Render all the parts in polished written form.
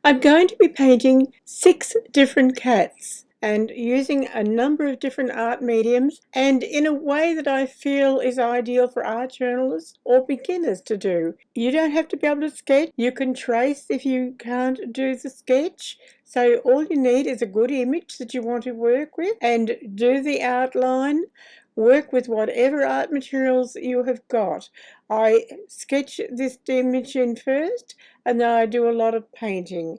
I'm going to be painting 6 different cats and using a number of different art mediums and in a way that I feel is ideal for art journalists or beginners to do. You don't have to be able to sketch. You can trace if you can't do the sketch. So all you need is a good image that you want to work with and do the outline. Work with whatever art materials you have got. I sketch this image in first and then I do a lot of painting.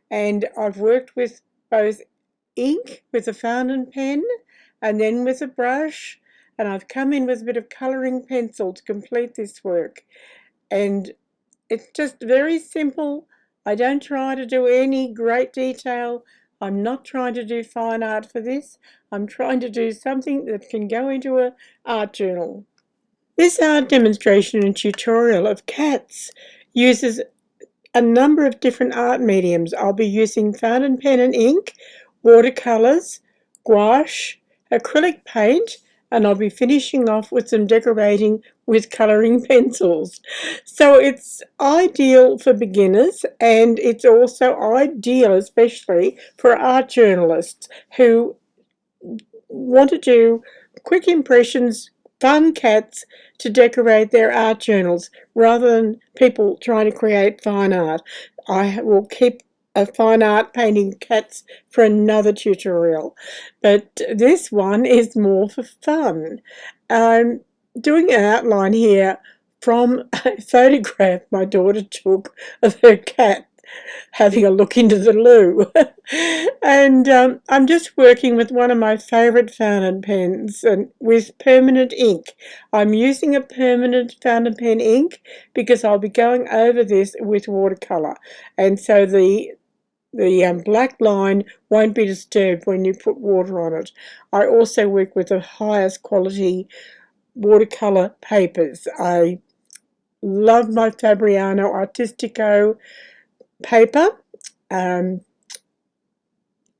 And I've worked with both ink with a fountain pen and then with a brush, and I've come in with a bit of colouring pencil to complete this work. And it's just very simple. I don't try to do any great detail. I'm not trying to do fine art for this. I'm trying to do something that can go into an art journal. This art demonstration and tutorial of cats uses a number of different art mediums. I'll be using fountain pen and ink, watercolours, gouache, acrylic paint, and I'll be finishing off with some decorating with colouring pencils. So it's ideal for beginners, and it's also ideal especially for art journalists who want to do quick impressions, fun cats to decorate their art journals rather than people trying to create fine art. I will keep a fine art painting cats for another tutorial, but this one is more for fun. I'm doing an outline here from a photograph my daughter took of her cat having a look into the loo. And I'm just working with one of my favourite fountain pens and with permanent ink. I'm using a permanent fountain pen ink because I'll be going over this with watercolour, and so the black line won't be disturbed when you put water on it. I also work with the highest quality watercolour papers. I love my Fabriano Artistico paper. I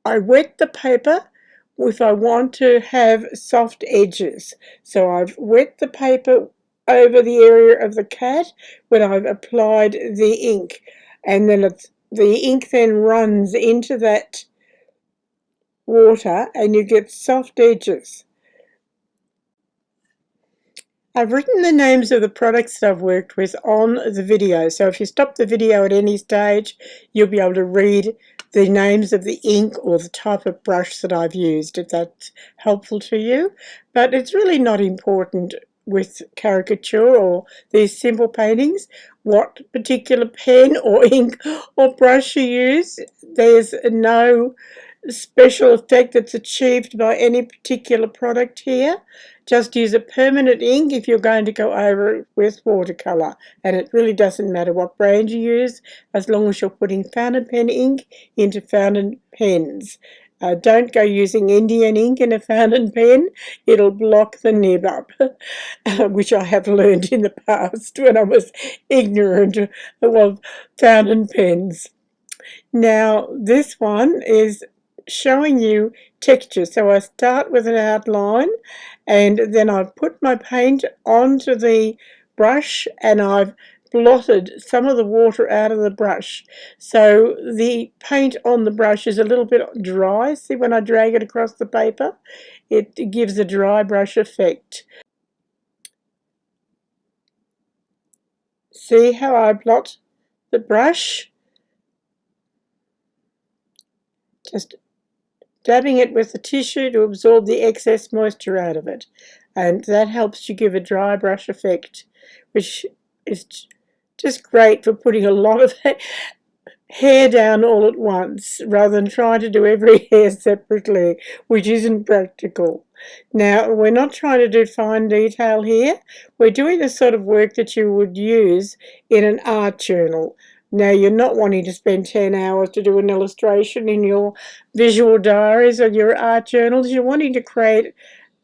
wet the paper if I want to have soft edges. So I've wet the paper over the area of the cat when I've applied the ink, and then the ink then runs into that water and you get soft edges. I've written the names of the products that I've worked with on the video, so if you stop the video at any stage, you'll be able to read the names of the ink or the type of brush that I've used, if that's helpful to you. But it's really not important with caricature or these simple paintings what particular pen or ink or brush you use. There's no special effect that's achieved by any particular product here. Just use a permanent ink if you're going to go over it with watercolour, and it really doesn't matter what brand you use as long as you're putting fountain pen ink into fountain pens. Don't go using Indian ink in a fountain pen, it'll block the nib up, which I have learned in the past when I was ignorant of fountain pens. Now this one is showing you texture. So I start with an outline and then I've put my paint onto the brush and I've blotted some of the water out of the brush. So the paint on the brush is a little bit dry. See, when I drag it across the paper, it gives a dry brush effect. See how I blot the brush? Just dabbing it with the tissue to absorb the excess moisture out of it, and that helps you give a dry brush effect, which is just great for putting a lot of hair down all at once rather than trying to do every hair separately, which isn't practical. Now, we're not trying to do fine detail here. We're doing the sort of work that you would use in an art journal. Now, you're not wanting to spend 10 hours to do an illustration in your visual diaries or your art journals. You're wanting to create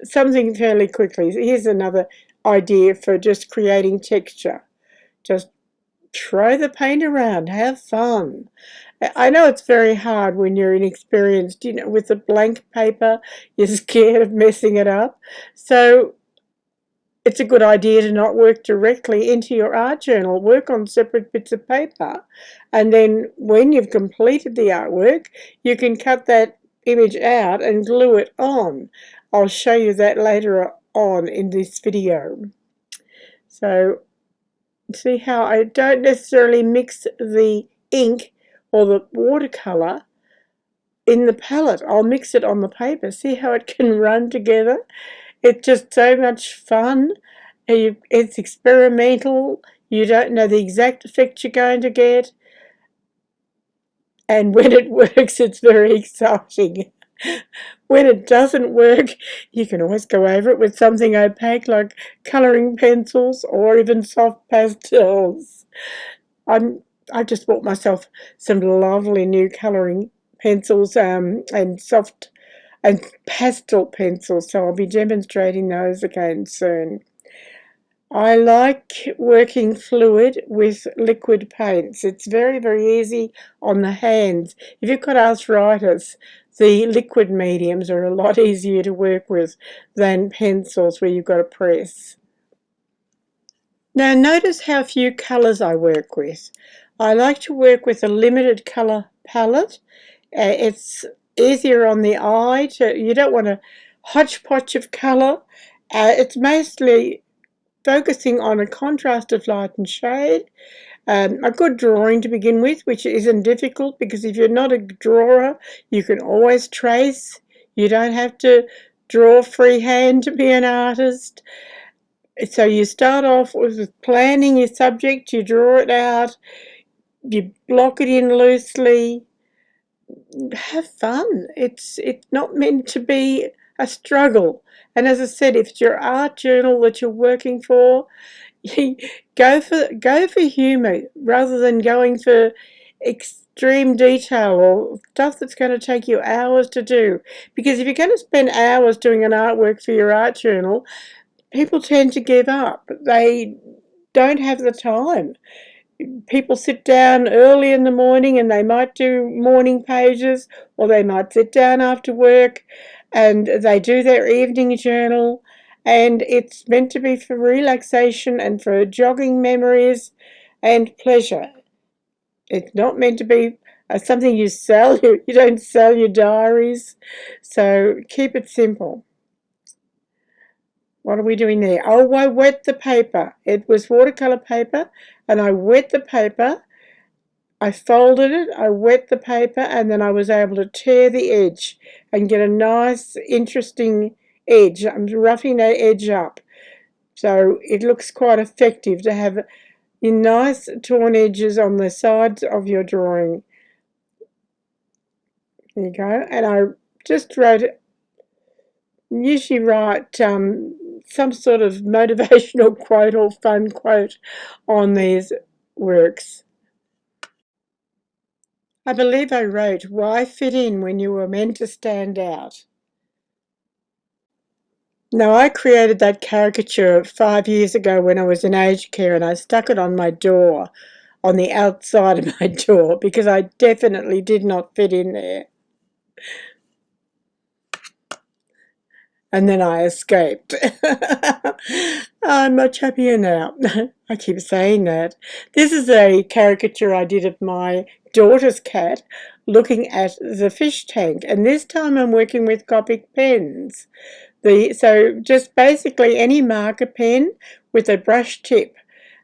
something fairly quickly. Here's another idea for just creating texture. Just throw the paint around, have fun. I know it's very hard when you're inexperienced, with a blank paper, you're scared of messing it up. So it's a good idea to not work directly into your art journal. Work on separate bits of paper, and then when you've completed the artwork, you can cut that image out and glue it on. I'll show you that later on in this video. So see how I don't necessarily mix the ink or the watercolour in the palette. I'll mix it on the paper. See how it can run together? It's just so much fun. It's experimental. You don't know the exact effect you're going to get. And when it works, it's very exciting. When it doesn't work, you can always go over it with something opaque like colouring pencils or even soft pastels. I just bought myself some lovely new colouring pencils and soft and pastel pencils, so I'll be demonstrating those again soon. I like working fluid with liquid paints. It's very, very easy on the hands. If you've got arthritis, the liquid mediums are a lot easier to work with than pencils where you've got to press. Now notice how few colours I work with. I like to work with a limited colour palette. It's easier on the eye. You don't want a hodgepodge of colour. It's mostly focusing on a contrast of light and shade. A good drawing to begin with, which isn't difficult because if you're not a drawer, you can always trace. You don't have to draw freehand to be an artist. So you start off with planning your subject, you draw it out, you block it in loosely. Have fun. It's not meant to be a struggle. And as I said, if it's your art journal that you're working for, go for humour rather than going for extreme detail or stuff that's going to take you hours to do. Because if you're going to spend hours doing an artwork for your art journal, people tend to give up. They don't have the time. People sit down early in the morning and they might do morning pages, or they might sit down after work and they do their evening journal, and it's meant to be for relaxation and for jogging memories and pleasure. It's not meant to be something you sell. You don't sell your diaries, so keep it simple. What are we doing there? Oh, I wet the paper. It was watercolour paper, and I wet the paper. I folded it, I wet the paper, and then I was able to tear the edge and get a nice, interesting edge. I'm roughing that edge up. So it looks quite effective to have nice torn edges on the sides of your drawing. There you go. And I just usually write some sort of motivational quote or fun quote on these works. I believe I wrote, "Why fit in when you were meant to stand out?" Now, I created that caricature 5 years ago when I was in aged care, and I stuck it on my door, on the outside of my door, because I definitely did not fit in there. And then I escaped. I'm much happier now. I keep saying that. This is a caricature I did of my daughter's cat looking at the fish tank, and this time I'm working with Copic pens. So just basically any marker pen with a brush tip,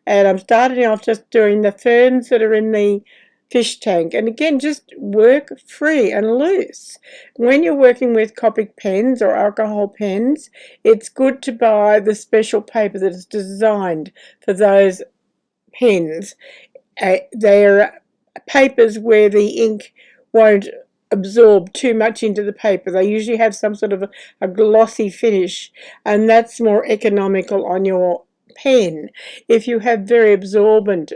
and I'm starting off just doing the ferns that are in the fish tank, and again just work free and loose. When you're working with Copic pens or alcohol pens, it's good to buy the special paper that is designed for those pens. They're papers where the ink won't absorb too much into the paper. They usually have some sort of a glossy finish, and that's more economical on your pen. If you have very absorbent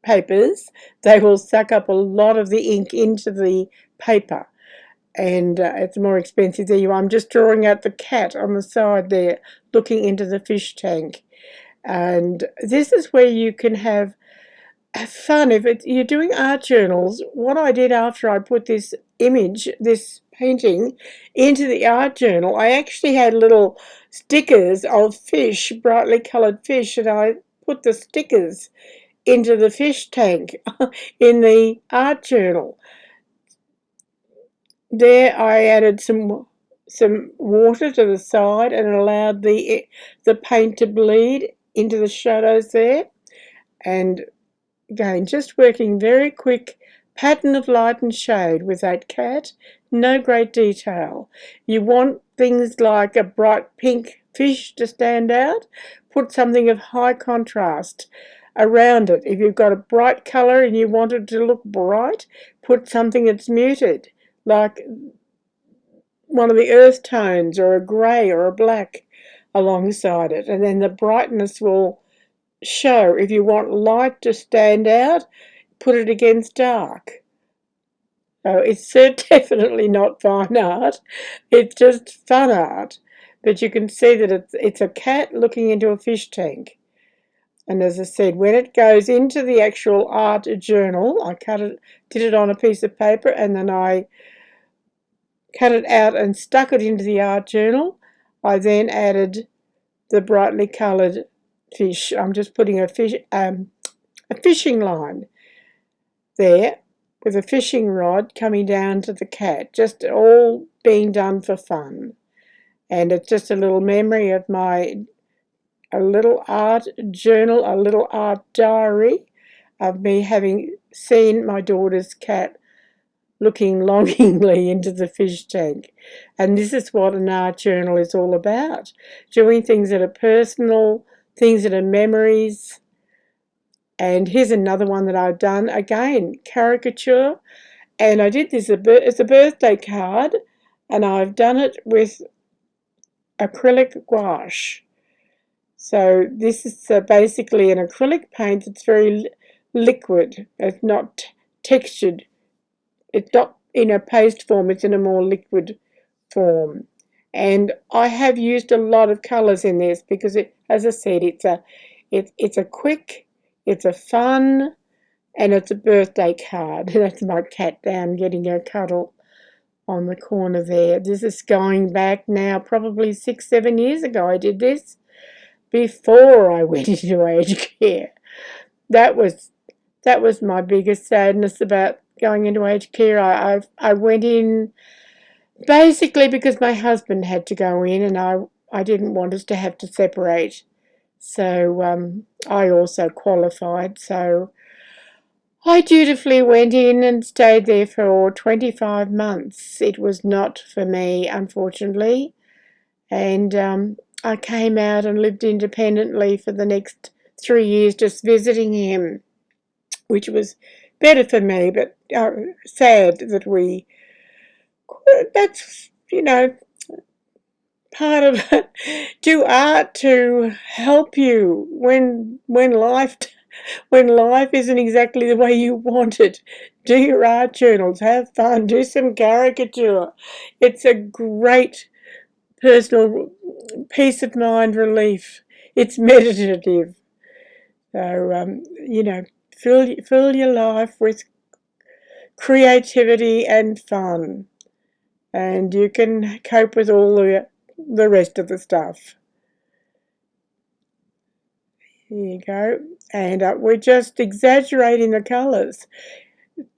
papers, they will suck up a lot of the ink into the paper, and it's more expensive. There you are. I'm just drawing out the cat on the side there looking into the fish tank, and this is where you can have fun. You're doing art journals, what I did after I put this image, this painting, into the art journal, I actually had little stickers of fish, brightly coloured fish, and I put the stickers into the fish tank in the art journal. There I added some water to the side and allowed the paint to bleed into the shadows there. And again, just working very quick pattern of light and shade with that cat, no great detail. You want things like a bright pink fish to stand out, put something of high contrast around it. If you've got a bright colour and you want it to look bright, put something that's muted, like one of the earth tones or a grey or a black alongside it, and then the brightness will show. If you want light to stand out, put it against dark. So it's definitely not fine art, it's just fun art. But you can see that it's a cat looking into a fish tank. And as I said, when it goes into the actual art journal, I did it on a piece of paper, and then I cut it out and stuck it into the art journal. I then added the brightly coloured fish. I'm just putting a fishing line there with a fishing rod coming down to the cat, just all being done for fun. And it's just a little memory of a little art journal, a little art diary of me having seen my daughter's cat looking longingly into the fish tank. And this is what an art journal is all about, doing things that are personal, things that are memories. And here's another one that I've done, again, caricature. And I did this as a birthday card, and I've done it with acrylic gouache. So this is basically an acrylic paint that's very liquid. It's not textured. It's not in a paste form, it's in a more liquid form. And I have used a lot of colours in this because, as I said, it's a quick, it's a fun, and it's a birthday card. That's my cat down getting a cuddle on the corner there. This is going back now probably 6-7 years ago. I did this before I went into aged care. That was my biggest sadness about going into aged care. I went in basically because my husband had to go in, and I didn't want us to have to separate. So I also qualified. So I dutifully went in and stayed there for 25 months. It was not for me, unfortunately. And I came out and lived independently for the next 3 years, just visiting him, which was better for me, but sad that that's, part of do art to help you when life isn't exactly the way you want it. Do your art journals, have fun, do some caricature. It's a great personal peace of mind relief. It's meditative. So fill your life with creativity and fun, and you can cope with all the rest of the stuff. Here you go. And we're just exaggerating the colours.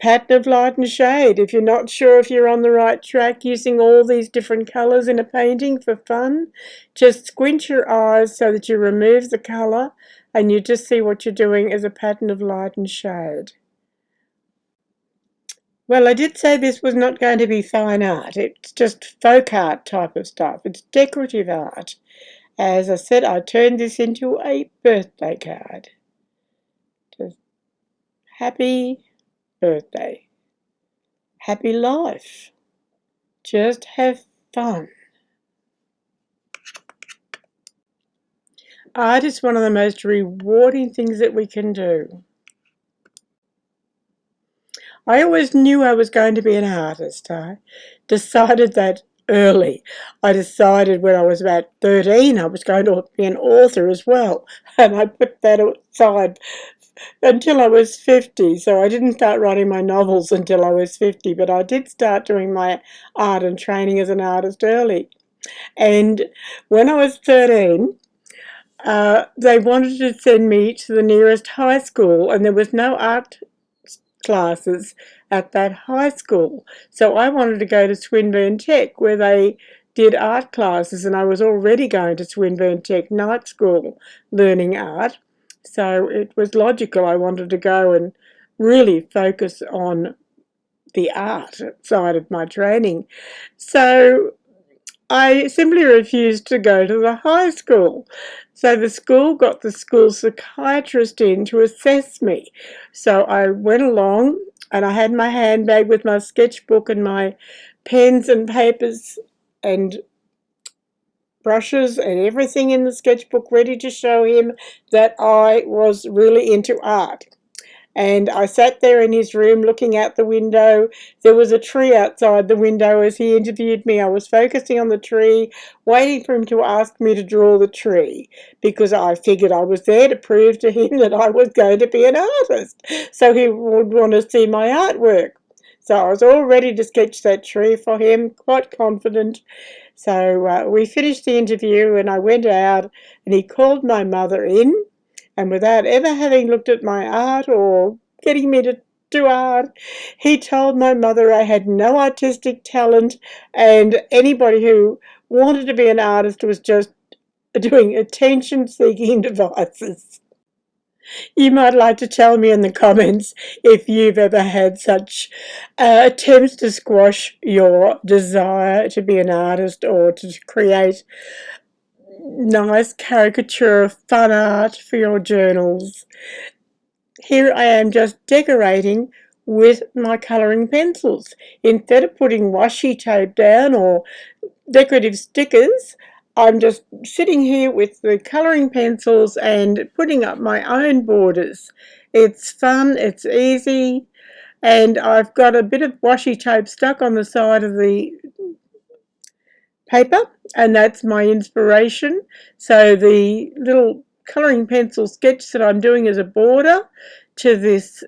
Pattern of light and shade. If you're not sure if you're on the right track using all these different colours in a painting for fun, just squint your eyes so that you remove the colour and you just see what you're doing as a pattern of light and shade. Well, I did say this was not going to be fine art. It's just folk art type of stuff. It's decorative art. As I said, I turned this into a birthday card. Just happy birthday. Happy life. Just have fun. Art is one of the most rewarding things that we can do. I always knew I was going to be an artist. I decided that early. I decided when I was about 13 I was going to be an author as well, and I put that aside until I was 50. So I didn't start writing my novels until I was 50, but I did start doing my art and training as an artist early. And when I was 13, they wanted to send me to the nearest high school, and there was no art classes at that high school. So I wanted to go to Swinburne Tech, where they did art classes, and I was already going to Swinburne Tech night school learning art. So it was logical. I wanted to go and really focus on the art side of my training. So I simply refused to go to the high school. So the school got the school psychiatrist in to assess me. So I went along and I had my handbag with my sketchbook and my pens and papers and brushes and everything in the sketchbook ready to show him that I was really into art. And I sat there in his room looking out the window. There was a tree outside the window as he interviewed me. I was focusing on the tree, waiting for him to ask me to draw the tree, because I figured I was there to prove to him that I was going to be an artist. So he would want to see my artwork. So I was all ready to sketch that tree for him, quite confident. So we finished the interview and I went out and he called my mother in. And without ever having looked at my art or getting me to do art, he told my mother I had no artistic talent and anybody who wanted to be an artist was just doing attention-seeking devices. You might like to tell me in the comments if you've ever had such attempts to squash your desire to be an artist or to create nice caricature of fun art for your journals. Here I am just decorating with my colouring pencils. Instead of putting washi tape down or decorative stickers, I'm just sitting here with the colouring pencils and putting up my own borders. It's fun, it's easy, and I've got a bit of washi tape stuck on the side of the paper, and that's my inspiration. So the little colouring pencil sketch that I'm doing as a border to this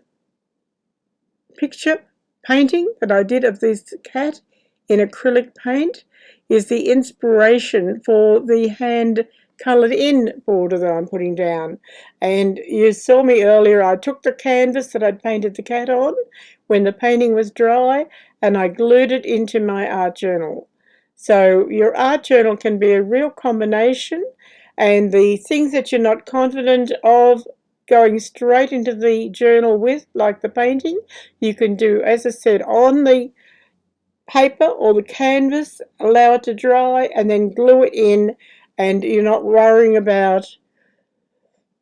picture painting that I did of this cat in acrylic paint is the inspiration for the hand coloured in border that I'm putting down. And you saw me earlier, I took the canvas that I'd painted the cat on when the painting was dry and I glued it into my art journal. So your art journal can be a real combination, and the things that you're not confident of going straight into the journal with, like the painting, you can do, as I said, on the paper or the canvas, allow it to dry and then glue it in, and you're not worrying about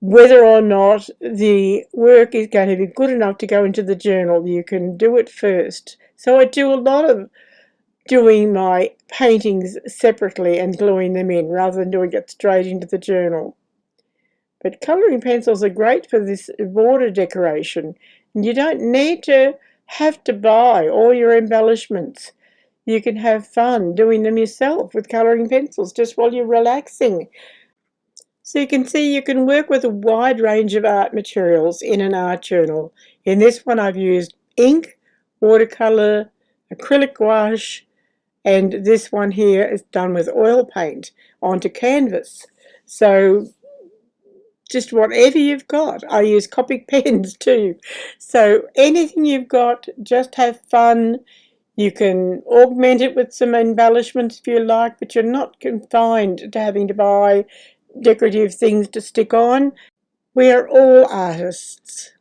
whether or not the work is going to be good enough to go into the journal. You can do it first. So I do a lot of doing my paintings separately and gluing them in rather than doing it straight into the journal. But colouring pencils are great for this border decoration. You don't need to have to buy all your embellishments. You can have fun doing them yourself with colouring pencils just while you're relaxing. So you can see you can work with a wide range of art materials in an art journal. In this one I've used ink, watercolour, acrylic gouache, and this one here is done with oil paint onto canvas. So just whatever you've got. I use Copic pens too. So anything you've got, just have fun. You can augment it with some embellishments if you like, but you're not confined to having to buy decorative things to stick on. We are all artists.